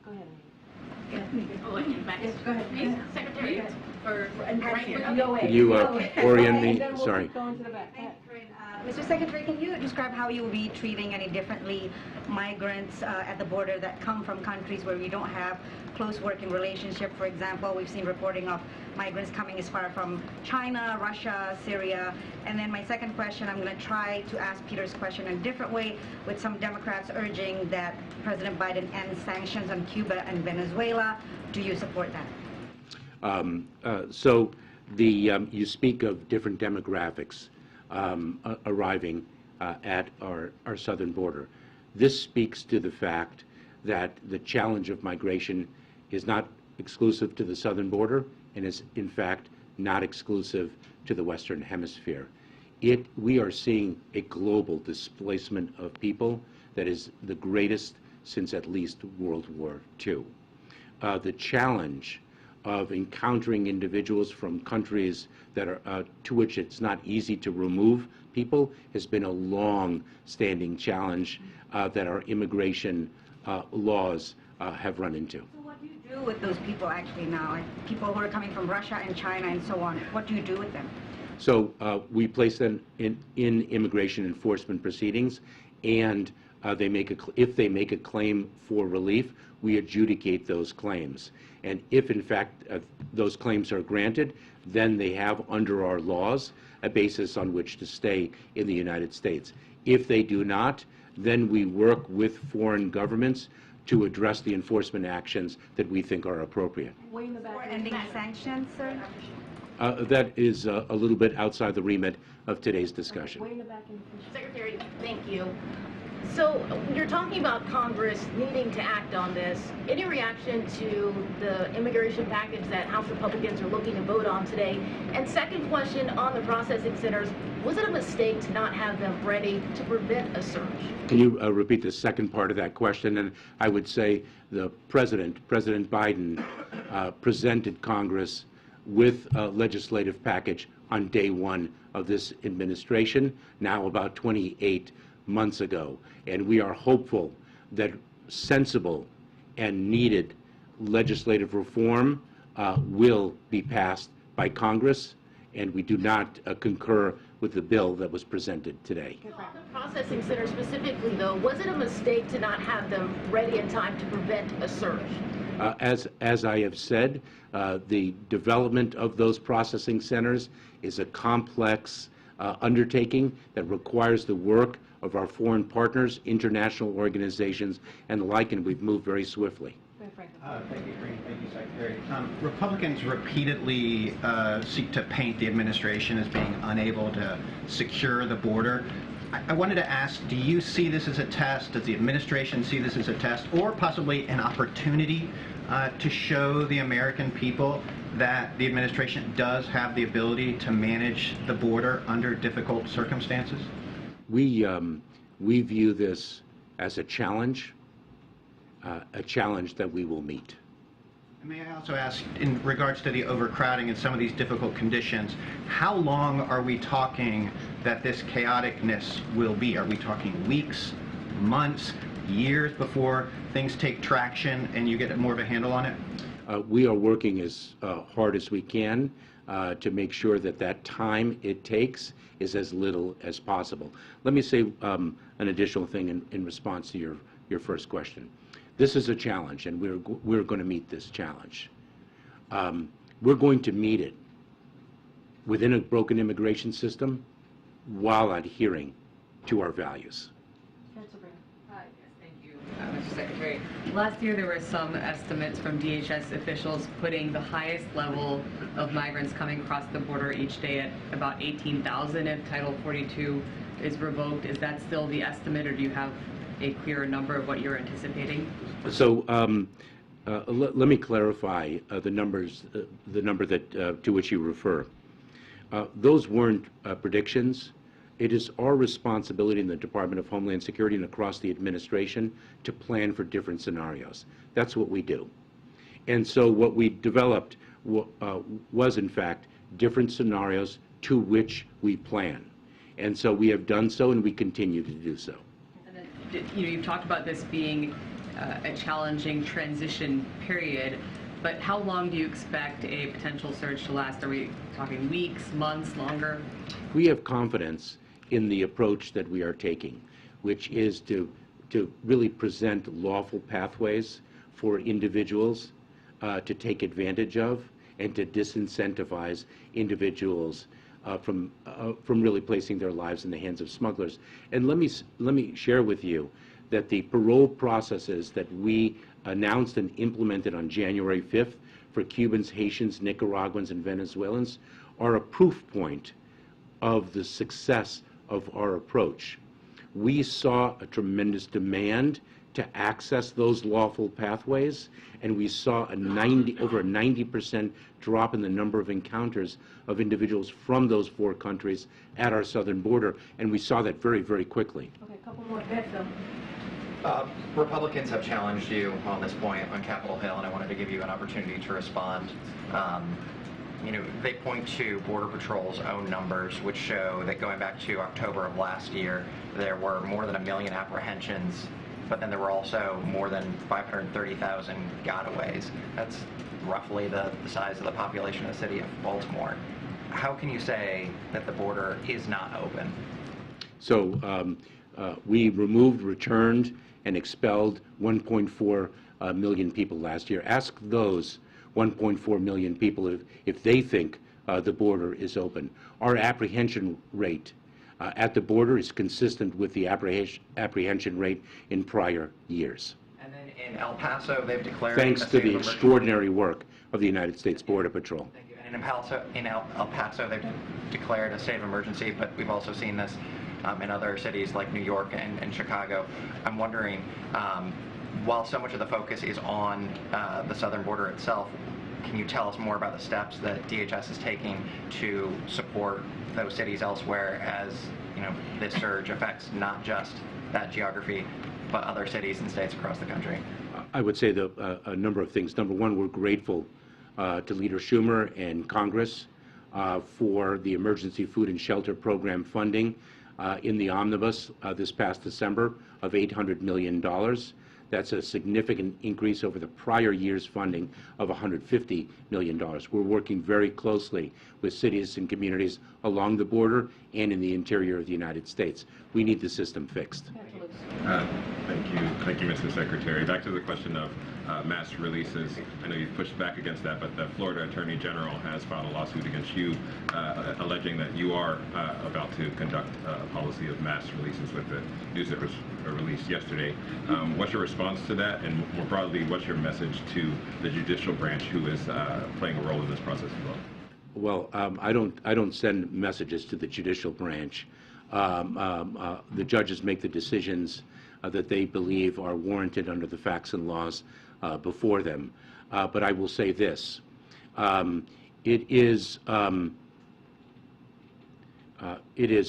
Go ahead. Go ahead. Secretary, or Could you orient me? Sorry. Mr. Secretary, can you describe how you will be treating any differently migrants at the border that come from countries where we don't have close working relationship? For example, we've seen reporting of migrants coming as far from China, Russia, Syria. And then my second question, I'm going to try to ask Peter's question in a different way, with some Democrats urging that President Biden end sanctions on Cuba and Venezuela. Do you support that? So you speak of different demographics arriving at our southern border. This speaks to the fact that the challenge of migration is not exclusive to the southern border and is, in fact, not exclusive to the Western Hemisphere. We are seeing a global displacement of people that is the greatest since at least World War II. The challenge of encountering individuals from countries that are to which it's not easy to remove people has been a long-standing challenge that our immigration laws have run into. So what do you do with those people actually now? Like people who are coming from Russia and China and so on. What do you do with them? So we place them in immigration enforcement proceedings, and if they make a claim for relief, we adjudicate those claims. And if, in fact, those claims are granted, then they have, under our laws, a basis on which to stay in the United States. If they do not, then we work with foreign governments to address the enforcement actions that we think are appropriate. For ending sanctions, sir? That is a little bit outside the remit of today's discussion. Secretary, thank you. So you're talking about Congress needing to act on this. Any reaction to the immigration package that House Republicans are looking to vote on today? And second question on the processing centers, was it a mistake to not have them ready to prevent a surge? Can you repeat the second part of that question? And I would say the President Biden, presented Congress with a legislative package on day one of this administration, now about 28 months ago. And we are hopeful that sensible and needed legislative reform will be passed by Congress, and we do not concur with the bill that was presented today. On the processing center specifically, though, was it a mistake to not have them ready in time to prevent a surge? As I have said, the development of those processing centers is a complex undertaking that requires the work of our foreign partners, international organizations, and the like, and we've moved very swiftly. Thank you, Karine. Thank you, Secretary. Republicans repeatedly seek to paint the administration as being unable to secure the border. I wanted to ask, do you see this as a test? Does the administration see this as a test, or possibly an opportunity to show the American people that the administration does have the ability to manage the border under difficult circumstances? We view this as a challenge that we will meet. May I also ask, in regards to the overcrowding and some of these difficult conditions, how long are we talking that this chaoticness will be? Are we talking weeks, months, years before things take traction and you get more of a handle on it? We are working as hard as we can to make sure that that time it takes is as little as possible. Let me say an additional thing in response to your first question. This is a challenge, and we're going to meet this challenge. We're going to meet it within a broken immigration system while adhering to our values. Mr. Secretary, last year there were some estimates from DHS officials putting the highest level of migrants coming across the border each day at about 18,000 if Title 42 is revoked. Is that still the estimate, or do you have a clearer number of what you're anticipating? So let me clarify the number that to which you refer. Those weren't predictions. It is our responsibility in the Department of Homeland Security and across the administration to plan for different scenarios. That's what we do. And so what we developed was, in fact, different scenarios to which we plan. And so we have done so, and we continue to do so. And then, you've talked about this being a challenging transition period, but how long do you expect a potential surge to last? Are we talking weeks, months, longer? We have confidence in the approach that we are taking, which is to really present lawful pathways for individuals to take advantage of and to disincentivize individuals from really placing their lives in the hands of smugglers. And let me share with you that the parole processes that we announced and implemented on January 5th for Cubans, Haitians, Nicaraguans, and Venezuelans are a proof point of the success of our approach. We saw a tremendous demand to access those lawful pathways, and we saw over a 90% drop in the number of encounters of individuals from those 4 countries at our southern border, and we saw that very, very quickly. Okay, a couple more. Go ahead, Phil. Republicans have challenged you on this point on Capitol Hill, and I wanted to give you an opportunity to respond. They point to Border Patrol's own numbers, which show that going back to October of last year, there were more than 1 million apprehensions, but then there were also more than 530,000 gotaways. That's roughly the size of the population of the city of Baltimore. How can you say that the border is not open? So we removed, returned, and expelled 1.4 million people last year. Ask those 1.4 million people if they think the border is open. Our apprehension rate at the border is consistent with the apprehension rate in prior years. And then in El Paso, they've declared thanks to the extraordinary work of the United States Border Patrol. Thank you. And in El Paso, they've declared a state of emergency, but we've also seen this in other cities like New York and Chicago. I'm wondering, while so much of the focus is on the southern border itself, can you tell us more about the steps that DHS is taking to support those cities elsewhere, as this surge affects not just that geography, but other cities and states across the country? I would say a number of things. Number one, we're grateful to Leader Schumer and Congress for the Emergency Food and Shelter Program funding in the omnibus this past December of $800 million. That's a significant increase over the prior year's funding of $150 million. We're working very closely with cities and communities along the border and in the interior of the United States. We need the system fixed. Thank you, Mr. Secretary. Back to the question of mass releases. I know you've pushed back against that, but the Florida Attorney General has filed a lawsuit against you, alleging that you are about to conduct a policy of mass releases with the news that was released yesterday. What's your response to that, and more broadly, what's your message to the judicial branch, who is playing a role in this process as well? Well, I don't send messages to the judicial branch. The judges make the decisions that they believe are warranted under the facts and laws before them. But I will say this: it is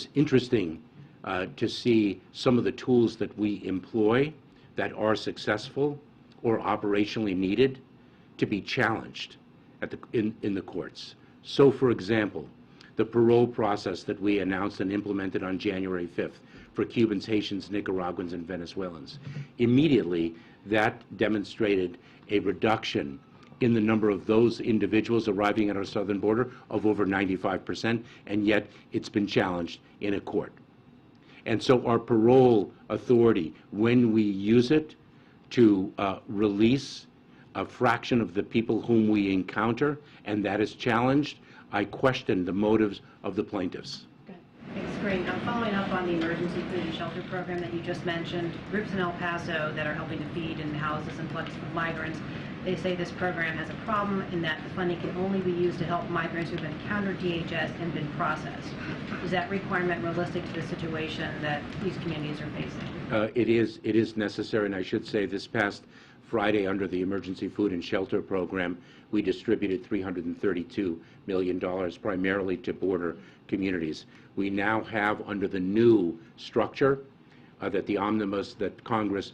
interesting to see some of the tools that we employ that are successful or operationally needed to be challenged in the courts. So, for example, the parole process that we announced and implemented on January 5th for Cubans, Haitians, Nicaraguans, and Venezuelans. Immediately, that demonstrated a reduction in the number of those individuals arriving at our southern border of over 95%, and yet it's been challenged in a court. And so our parole authority, when we use it to release a fraction of the people whom we encounter, and that is challenged, I question the motives of the plaintiffs. Thanks, Karine. Following up on the emergency food and shelter program that you just mentioned, groups in El Paso that are helping to feed and house this influx of migrants, they say this program has a problem in that the funding can only be used to help migrants who have encountered DHS and been processed. Is that requirement realistic to the situation that these communities are facing? It is necessary, and I should say this past Friday, under the Emergency Food and Shelter Program, we distributed $332 million primarily to border communities. We now have, under the new structure that the omnibus that Congress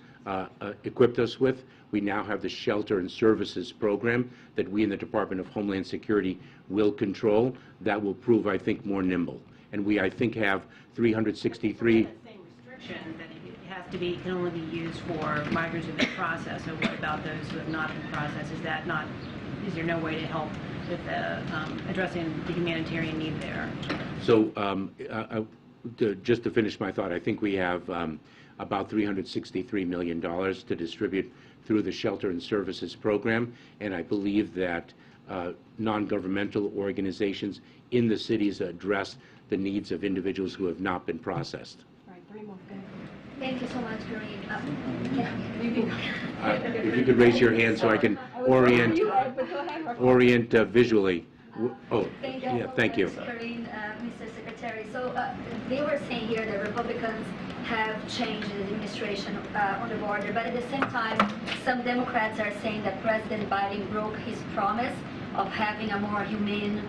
equipped us with, we now have the Shelter and Services Program that we in the Department of Homeland Security will control. That will prove, I think, more nimble. And we, I think, have 363... can only be used for migrants who have been processed. So what about those who have not been processed? Is there no way to help with addressing the humanitarian need there? So just to finish my thought, I think we have about $363 million to distribute through the Shelter and Services Program, and I believe that non-governmental organizations in the cities address the needs of individuals who have not been processed. Thank you so much, Karine. If you could raise your hand so I can orient visually. Oh, yeah, thank you. Karine, Mr. Secretary. So they were saying here that Republicans have changed the administration on the border, but at the same time, some Democrats are saying that President Biden broke his promise of having a more humane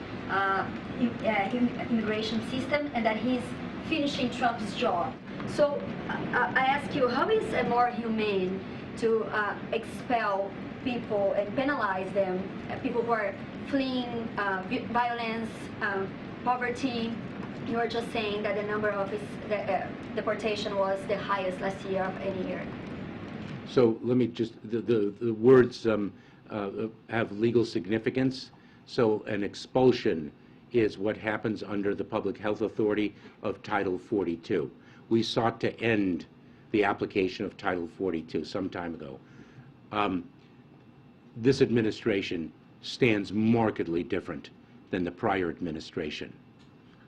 immigration system, and that he's finishing Trump's job. So I ask you, how is it more humane to expel people and penalize them, people who are fleeing violence, poverty? You were just saying that the number of deportation was the highest last year of any year. So let me just, the words have legal significance. So an expulsion is what happens under the Public Health Authority of Title 42. We sought to end the application of Title 42 some time ago. This administration stands markedly different than the prior administration.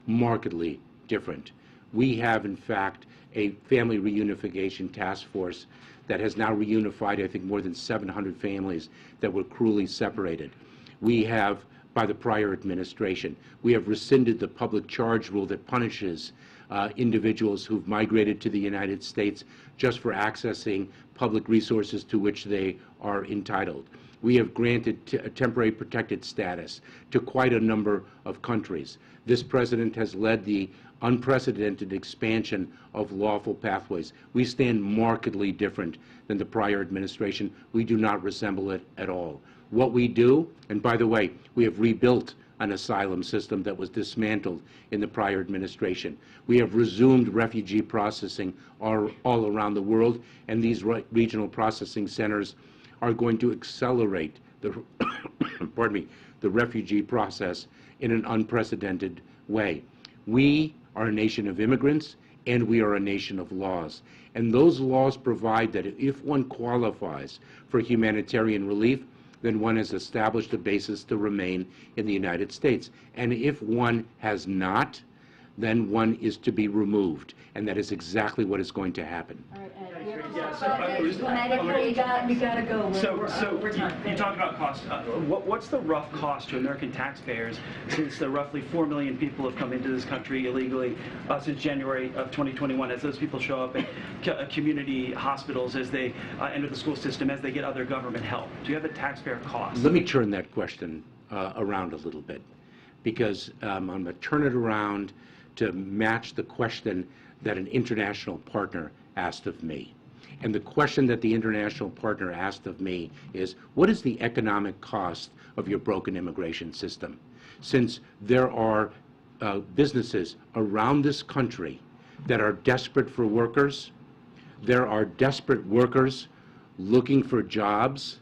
Markedly different. We have, in fact, a family reunification task force that has now reunified, I think, more than 700 families that were cruelly separated. We have, by the prior administration, we have rescinded the public charge rule that punishes individuals who've migrated to the United States just for accessing public resources to which they are entitled. We have granted temporary protected status to quite a number of countries. This president has led the unprecedented expansion of lawful pathways. We stand markedly different than the prior administration. We do not resemble it at all. What we do, and by the way, we have rebuilt an asylum system that was dismantled in the prior administration. We have resumed refugee processing all around the world, and these regional processing centers are going to accelerate the, pardon me, the refugee process in an unprecedented way. We are a nation of immigrants, and we are a nation of laws. And those laws provide that if one qualifies for humanitarian relief, then one has established a basis to remain in the United States. And if one has not, then one is to be removed. And that is exactly what is going to happen. We gotta go. You talked about cost. What's the rough cost to American taxpayers since the roughly 4 million people have come into this country illegally since January of 2021, as those people show up at community hospitals, as they enter the school system, as they get other government help? Do you have a taxpayer cost? Let me turn that question around a little bit, because I'm going to turn it around to match the question that an international partner asked of me. And the question that the international partner asked of me is, what is the economic cost of your broken immigration system? Since there are businesses around this country that are desperate for workers, there are desperate workers looking for jobs,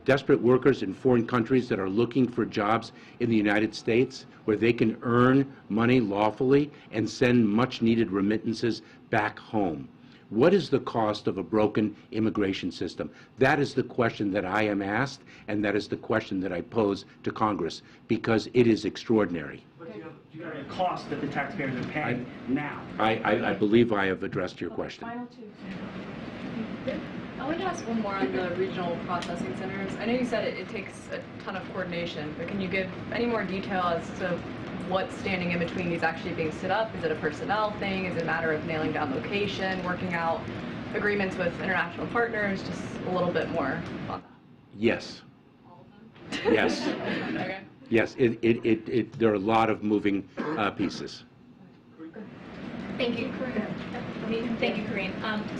desperate workers in foreign countries that are looking for jobs in the United States where they can earn money lawfully and send much needed remittances back home. What is the cost of a broken immigration system? That is the question that I am asked, and that is the question that I pose to Congress, because it is extraordinary. But do you have a cost that the taxpayers are paying now? I believe I have addressed your question. Final two. I wanted to ask one more on the regional processing centers. I know you said it takes a ton of coordination, but can you give any more detail as to what's standing in between these actually being set up? Is it a personnel thing? Is it a matter of nailing down location, working out agreements with international partners? Just a little bit more on that. Yes. Yes. Okay. Yes, there are a lot of moving pieces. Thank you. Thank you, Karine.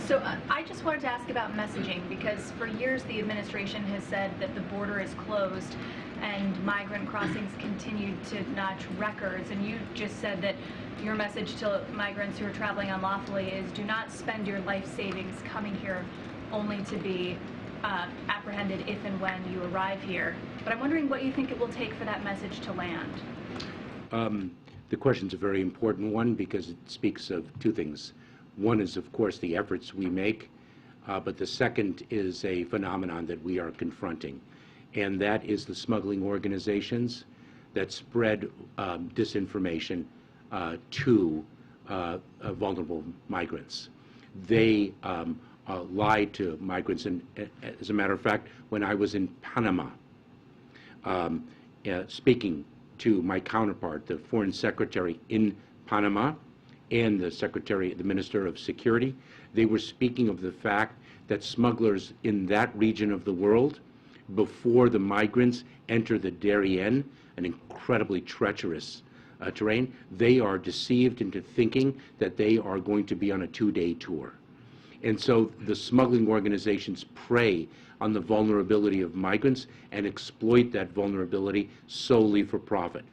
So I just wanted to ask about messaging, because for years the administration has said that the border is closed and migrant crossings continue to notch records, and you just said that your message to migrants who are traveling unlawfully is do not spend your life savings coming here only to be apprehended if and when you arrive here. But I'm wondering what you think it will take for that message to land. The question is a very important one because it speaks of two things. One is, of course, the efforts we make, but the second is a phenomenon that we are confronting, and that is the smuggling organizations that spread disinformation to vulnerable migrants. They lie to migrants, and as a matter of fact, when I was in Panama, speaking to my counterpart, the Foreign Secretary in Panama, and the Minister of Security, they were speaking of the fact that smugglers in that region of the world, before the migrants enter the Darien, an incredibly treacherous terrain, they are deceived into thinking that they are going to be on a 2-day tour. And so the smuggling organizations prey on the vulnerability of migrants and exploit that vulnerability solely for profit.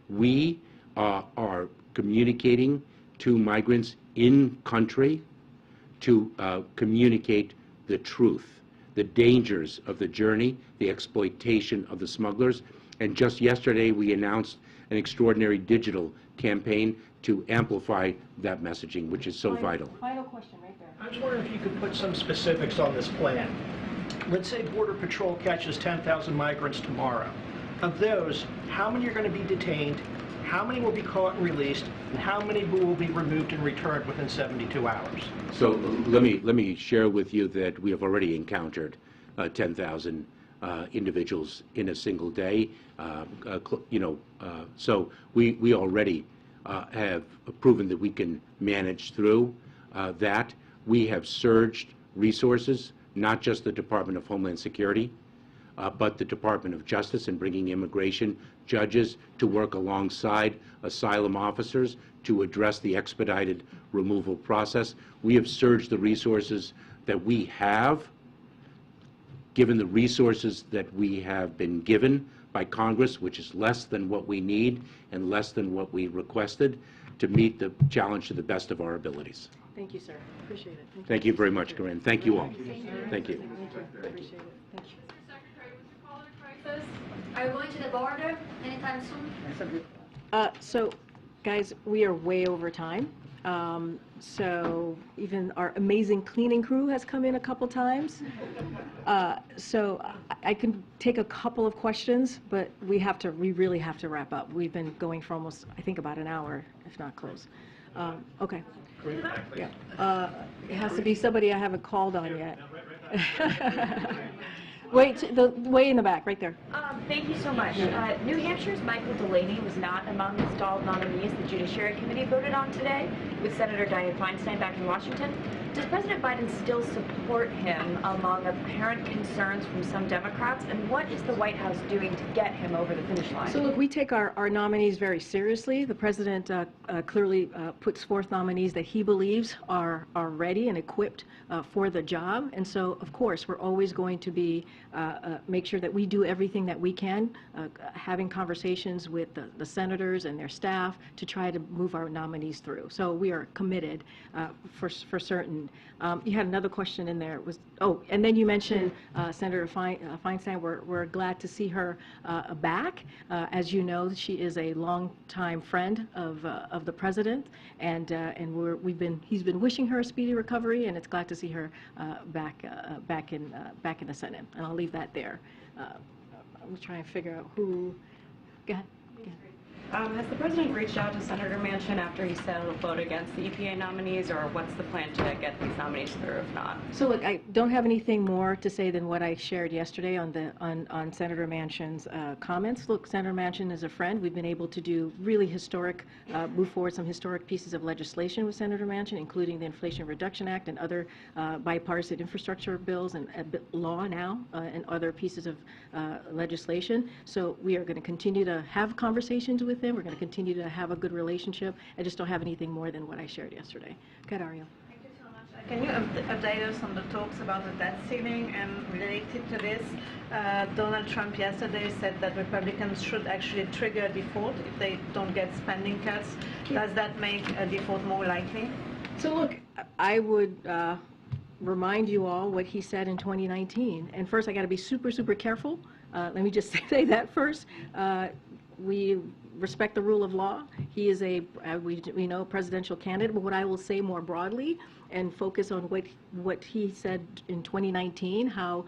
We are communicating to migrants in country to communicate the truth, the dangers of the journey, the exploitation of the smugglers. And just yesterday we announced an extraordinary digital campaign to amplify that messaging, which is so vital. Final question right there. I was wondering if you could put some specifics on this plan. Let's say Border Patrol catches 10,000 migrants tomorrow. Of those, how many are going to be detained, how many will be caught and released, and how many will be removed and returned within 72 hours? So let me share with you that we have already encountered 10,000 individuals in a single day. So we already have proven that we can manage through that. We have surged resources, not just the Department of Homeland Security, but the Department of Justice, in bringing immigration judges to work alongside asylum officers to address the expedited removal process. We have surged the resources that we have, given the resources that we have been given by Congress, which is less than what we need and less than what we requested, to meet the challenge to the best of our abilities. Thank you, sir. Appreciate it. Thank you very much, Karine. Thank you all. Thank you. Appreciate it. Thank you. Are you going to the border anytime soon? So, guys, we are way over time. So even our amazing cleaning crew has come in a couple times. So I can take a couple of questions, but we really have to wrap up. We've been going for almost, I think, about an hour, if not close. Okay. Yeah. It has to be somebody I haven't called on yet. Wait, way in the back, right there. Thank you so much. New Hampshire's Michael Delaney was not among the stalled nominees the Judiciary Committee voted on today, with Senator Dianne Feinstein back in Washington. Does President Biden still support him among apparent concerns from some Democrats, and what is the White House doing to get him over the finish line? So look, we take our nominees very seriously. The President clearly puts forth nominees that he believes are ready and equipped for the job. And so, of course, we're always going to be make sure that we do everything that we can, having conversations with the senators and their staff to try to move our nominees through. So we are committed for certain. You had another question in there. And then you mentioned Senator Feinstein. We're glad to see her back. As you know, she is a longtime friend of the president, and he's been wishing her a speedy recovery, and it's glad to see her back in the Senate. And I'll leave that there. I'm trying to figure out who. Go ahead. Has the president reached out to Senator Manchin after he said he'll vote against the EPA nominees, or what's the plan to get these nominees through if not? So look, I don't have anything more to say than what I shared yesterday on Senator Manchin's comments. Look, Senator Manchin is a friend. We've been able to do really move forward some historic pieces of legislation with Senator Manchin, including the Inflation Reduction Act and other bipartisan infrastructure bills and law now and other pieces of legislation. So we are going to continue to have conversations with him. We're going to continue to have a good relationship. I just don't have anything more than what I shared yesterday. Go ahead, Ariel. Thank you so much. Can you update us on the talks about the debt ceiling? And related to this, Donald Trump yesterday said that Republicans should actually trigger a default if they don't get spending cuts. Does that make a default more likely? So look, I would remind you all what he said in 2019. And first, I got to be super, super careful. Let me just say that first. We respect the rule of law. He is we know, presidential candidate. But what I will say more broadly and focus on what he said in 2019, how,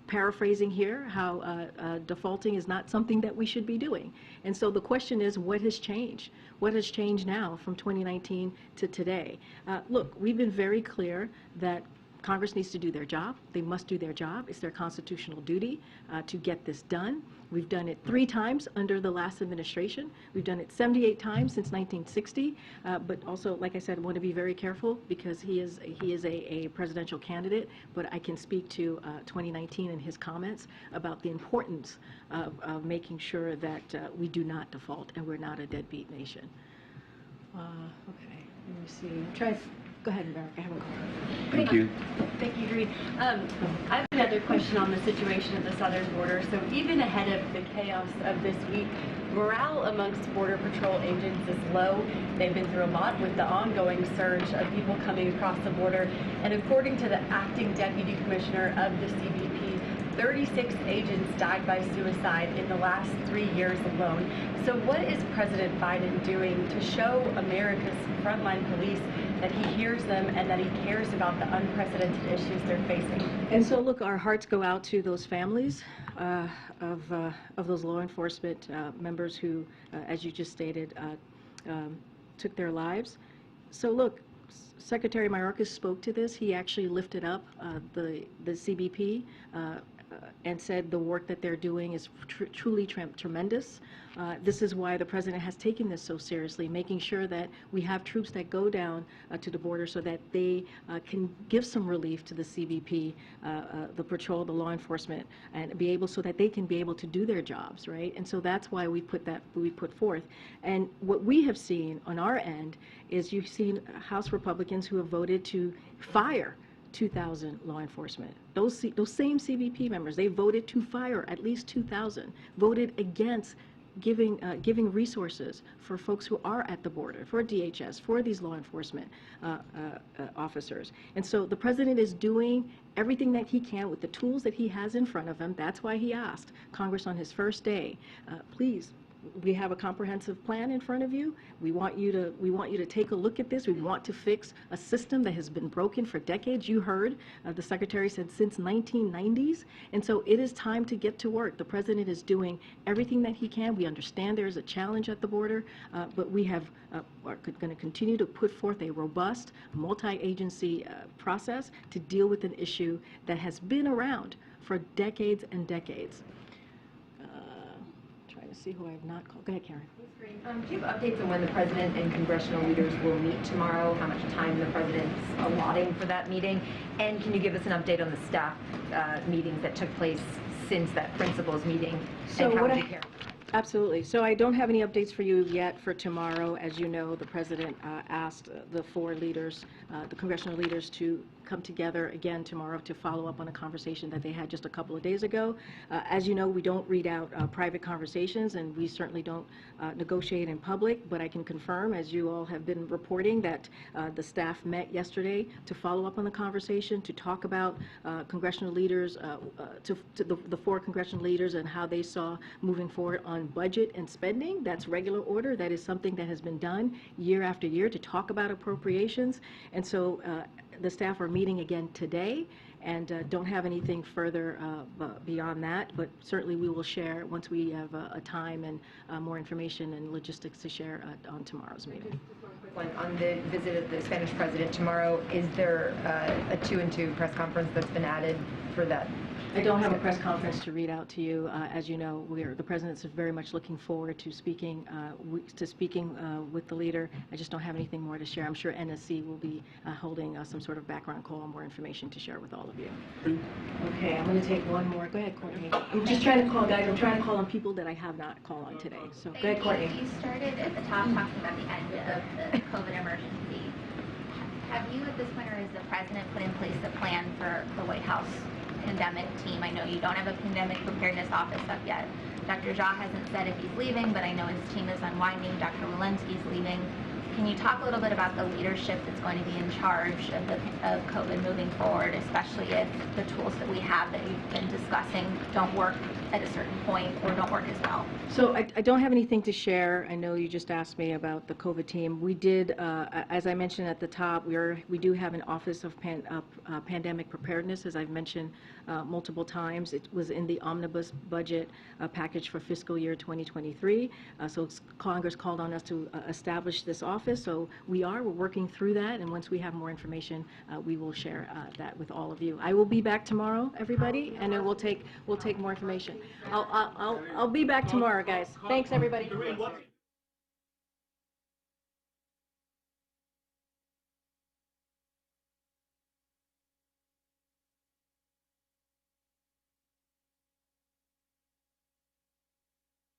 paraphrasing here, how defaulting is not something that we should be doing. And so the question is, what has changed? What has changed now from 2019 to today? Look, we've been very clear that Congress needs to do their job. They must do their job. It's their constitutional duty to get this done. We've done it 3 times under the last administration. We've done it 78 times since 1960. But also, like I said, I want to be very careful because he is a presidential candidate. But I can speak to 2019 and his comments about the importance of making sure that we do not default and we're not a deadbeat nation. Okay, let me see. Go ahead, America. I haven't called. Thank you. Thank you, Karine. I have another question on the situation at the southern border. So even ahead of the chaos of this week, morale amongst Border Patrol agents is low. They've been through a lot with the ongoing surge of people coming across the border. And according to the acting deputy commissioner of the CBP, 36 agents died by suicide in the last 3 years alone. So what is President Biden doing to show America's frontline police that he hears them and that he cares about the unprecedented issues they're facing? And so, look, our hearts go out to those families of those law enforcement members who, as you just stated, took their lives. So, look, Secretary Mayorkas spoke to this. He actually lifted up the CBP and said the work that they're doing is truly tremendous. This is why the President has taken this so seriously, making sure that we have troops that go down to the border so that they can give some relief to the CBP, the patrol, the law enforcement, and be able so that they can be able to do their jobs, right? And so that's why we put forth. And what we have seen on our end is you've seen House Republicans who have voted to fire 2,000 law enforcement. Those same CBP members, they voted to fire at least 2,000, voted against giving resources for folks who are at the border, for DHS, for these law enforcement officers. And so the President is doing everything that he can with the tools that he has in front of him. That's why he asked Congress on his first day, please, we have a comprehensive plan in front of you. We want you to take a look at this. We want to fix a system that has been broken for decades. You heard the Secretary said since 1990s. And so it is time to get to work. The President is doing everything that he can. We understand there is a challenge at the border, but we are going to continue to put forth a robust multi-agency process to deal with an issue that has been around for decades and decades. See who I have not called. Go ahead, Karen. Do you have updates on when the President and congressional leaders will meet tomorrow? How much time the President's allotting for that meeting? And can you give us an update on the staff meetings that took place since that principals meeting? So and how would you care? Absolutely. So I don't have any updates for you yet for tomorrow. As you know, the President asked the four leaders, the congressional leaders, to come together again tomorrow to follow up on a conversation that they had just a couple of days ago. As you know, we don't read out private conversations, and we certainly don't negotiate in public, but I can confirm, as you all have been reporting, that the staff met yesterday to follow up on the conversation, to talk about congressional leaders, the four congressional leaders and how they saw moving forward on budget and spending. That's regular order. That is something that has been done year after year to talk about appropriations. And so the staff are meeting again today, and don't have anything further beyond that, but certainly we will share once we have a time and more information and logistics to share on tomorrow's meeting. On the visit of the Spanish President tomorrow, is there a 2-and-2 press conference that's been added for that? I don't have a press conference to read out to you. As you know, the President is very much looking forward to speaking with the leader. I just don't have anything more to share. I'm sure NSC will be holding some sort of background call and more information to share with all of you. Okay, I'm going to take one more. Go ahead, Courtney. I'm just trying to call, guys. I'm trying to call on people that I have not called on today. So go ahead, Courtney. You started at the top talking about the end of the COVID emergency. Have you, at this point, or has the President put in place a plan for the White House pandemic team? I know you don't have a pandemic preparedness office up yet. Dr. Jha hasn't said if he's leaving, but I know his team is unwinding. Dr. Walensky's leaving. Can you talk a little bit about the leadership that's going to be in charge of COVID moving forward, especially if the tools that we have that you've been discussing don't work at a certain point or don't work as well? So I don't have anything to share. I know you just asked me about the COVID team. We did, as I mentioned at the top, we do have an Office of Pandemic Preparedness, as I've mentioned multiple times. It was in the omnibus budget package for fiscal year 2023. So Congress called on us to establish this office. So we're working through that, and once we have more information, we will share that with all of you. I will be back tomorrow, everybody, and then we'll take more information. I'll be back tomorrow, guys. Thanks, everybody.